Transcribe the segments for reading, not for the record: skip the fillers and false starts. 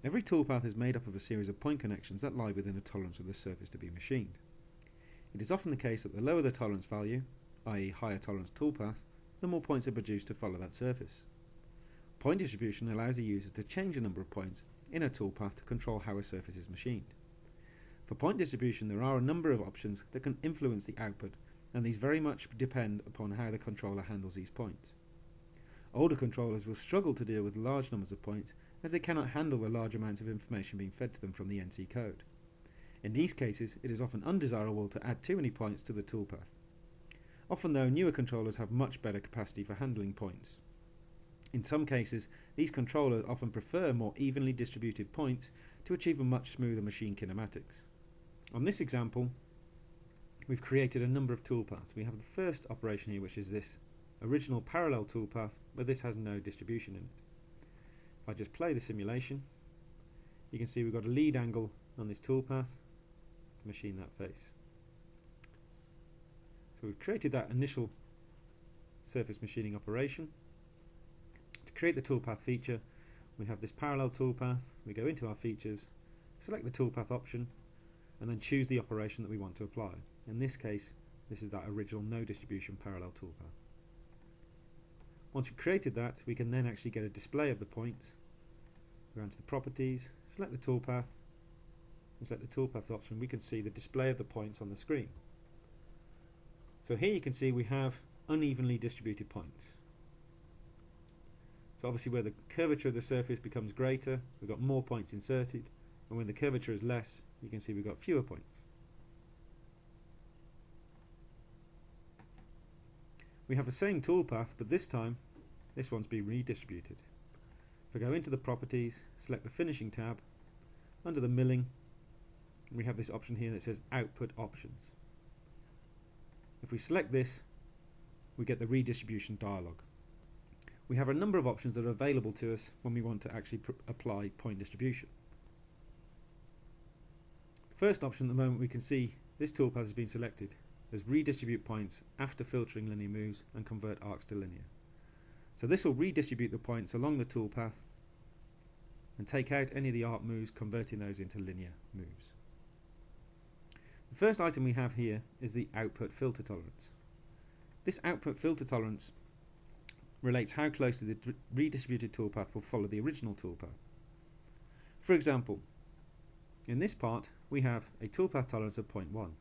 Every toolpath is made up of a series of point connections that lie within a tolerance of the surface to be machined. It is often the case that the lower the tolerance value, i.e. higher tolerance toolpath, the more points are produced to follow that surface. Point distribution allows the user to change the number of points in a toolpath to control how a surface is machined. For point distribution, there are a number of options that can influence the output, and these very much depend upon how the controller handles these points. Older controllers will struggle to deal with large numbers of points as they cannot handle the large amounts of information being fed to them from the NC code. In these cases, it is often undesirable to add too many points to the toolpath. Often though, newer controllers have much better capacity for handling points. In some cases, these controllers often prefer more evenly distributed points to achieve a much smoother machine kinematics. On this example, we've created a number of toolpaths. We have the first operation here, which is this original parallel toolpath, but this has no distribution in it. If I just play the simulation, you can see we've got a lead angle on this toolpath to machine that face. So we've created that initial surface machining operation. To create the toolpath feature, we have this parallel toolpath. We go into our features, select the toolpath option, and then choose the operation that we want to apply. In this case, this is that original no distribution parallel toolpath. Once we've created that, we can then actually get a display of the points. Go down to the properties, select the toolpath, and select the toolpath option. We can see the display of the points on the screen. So here you can see we have unevenly distributed points. So obviously where the curvature of the surface becomes greater, we've got more points inserted, and when the curvature is less, you can see we've got fewer points. We have the same toolpath, but this time this one's been redistributed. If I go into the properties, select the finishing tab, under the milling we have this option here that says output options. If we select this, we get the redistribution dialog. We have a number of options that are available to us when we want to actually apply point distribution. The first option at the moment, we can see this toolpath has been selected as redistribute points after filtering linear moves and convert arcs to linear. So this will redistribute the points along the toolpath and take out any of the arc moves, converting those into linear moves. The first item we have here is the output filter tolerance. This output filter tolerance relates how closely the redistributed toolpath will follow the original toolpath. For example, in this part we have a toolpath tolerance of 0.1.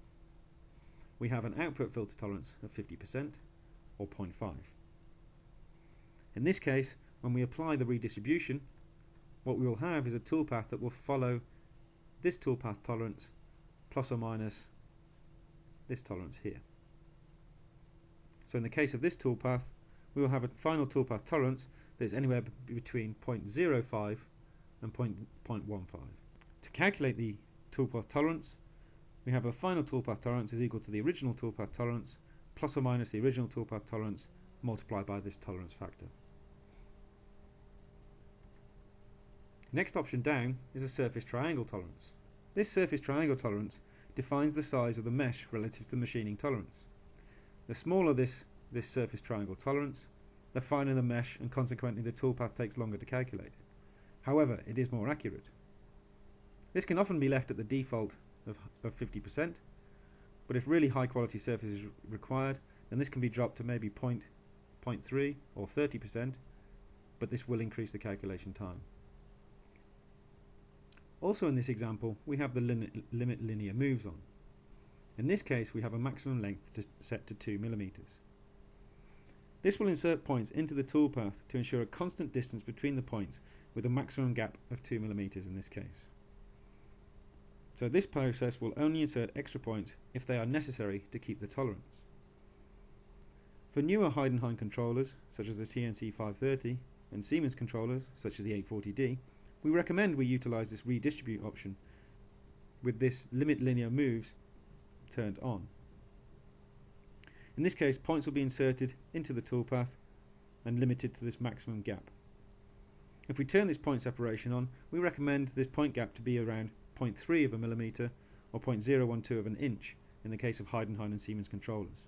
We have an output filter tolerance of 50% or 0.5. In this case, when we apply the redistribution, what we will have is a toolpath that will follow this toolpath tolerance plus or minus this tolerance here. So in the case of this toolpath, we will have a final toolpath tolerance that is anywhere between 0.05 and 0.15. To calculate the toolpath tolerance, we have a final toolpath tolerance is equal to the original toolpath tolerance plus or minus the original toolpath tolerance multiplied by this tolerance factor. Next option down is a surface triangle tolerance. This surface triangle tolerance defines the size of the mesh relative to the machining tolerance. The smaller this surface triangle tolerance, the finer the mesh, and consequently the toolpath takes longer to calculate. However, it is more accurate. This can often be left at the default of 50%, but if really high quality surface is required, then this can be dropped to maybe 0.3 or 30%, but this will increase the calculation time. Also in this example, we have the limit linear moves on. In this case, we have a maximum length set to 2 mm. This will insert points into the toolpath to ensure a constant distance between the points with a maximum gap of 2 mm in this case. So this process will only insert extra points if they are necessary to keep the tolerance. For newer Heidenhain controllers, such as the TNC 530, and Siemens controllers, such as the 840D, we recommend we utilize this redistribute option with this limit linear moves turned on. In this case, points will be inserted into the toolpath and limited to this maximum gap. If we turn this point separation on, we recommend this point gap to be around 0.3 of a millimeter or 0.012 of an inch in the case of Heidenhain and Siemens controllers.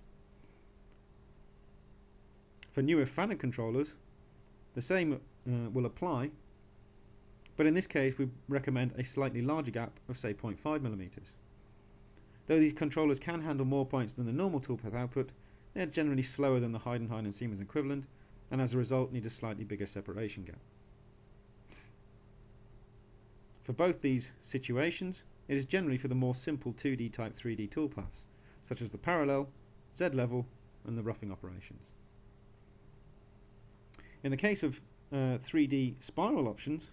For newer Fanuc controllers, the same will apply, but in this case we recommend a slightly larger gap of say 0.5mm. Though these controllers can handle more points than the normal Toolpath output, they are generally slower than the Heidenhain and Siemens equivalent, and as a result need a slightly bigger separation gap. For both these situations, it is generally for the more simple 2D type 3D toolpaths, such as the parallel, Z-level, and the roughing operations. In the case of 3D spiral options,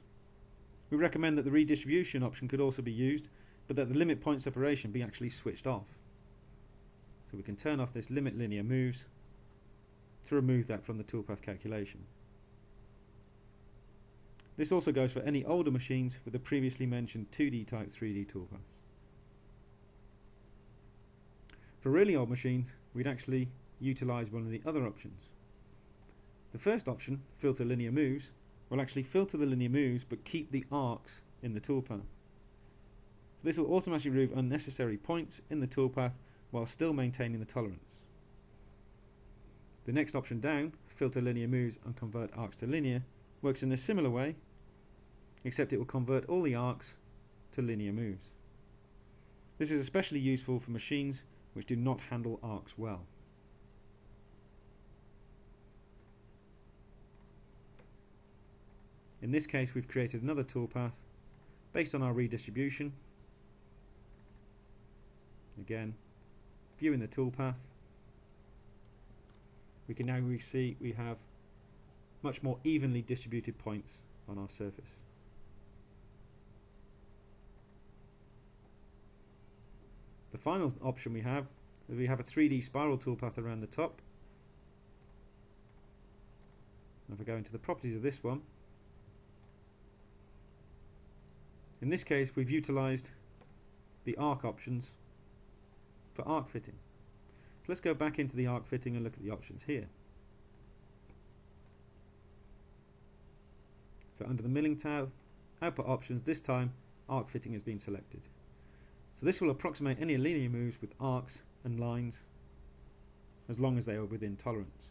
we recommend that the redistribution option could also be used, but that the limit point separation be actually switched off. So we can turn off this limit linear moves to remove that from the toolpath calculation. This also goes for any older machines with the previously mentioned 2D type 3D toolpaths. For really old machines, we'd actually utilize one of the other options. The first option, filter linear moves, will actually filter the linear moves but keep the arcs in the toolpath. So this will automatically remove unnecessary points in the toolpath while still maintaining the tolerance. The next option down, filter linear moves and convert arcs to linear, works in a similar way, except it will convert all the arcs to linear moves. This is especially useful for machines which do not handle arcs well. In this case, we've created another toolpath based on our redistribution. Again, viewing the toolpath, we can now see we have much more evenly distributed points on our surface. The final option we have is we have a 3D spiral toolpath around the top. If I go into the properties of this one, in this case we've utilized the arc options for arc fitting. So let's go back into the arc fitting and look at the options here. So under the milling tab, output options, this time arc fitting has been selected. So this will approximate any linear moves with arcs and lines as long as they are within tolerance.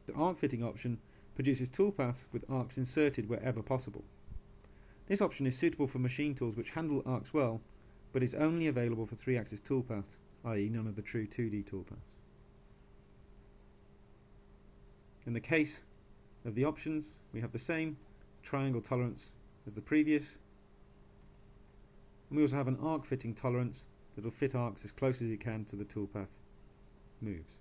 The arc fitting option produces toolpaths with arcs inserted wherever possible. This option is suitable for machine tools which handle arcs well, but is only available for 3-axis toolpaths, i.e. none of the true 2D toolpaths. In the case of the options, we have the same triangle tolerance as the previous, and we also have an arc fitting tolerance that will fit arcs as close as you can to the toolpath moves.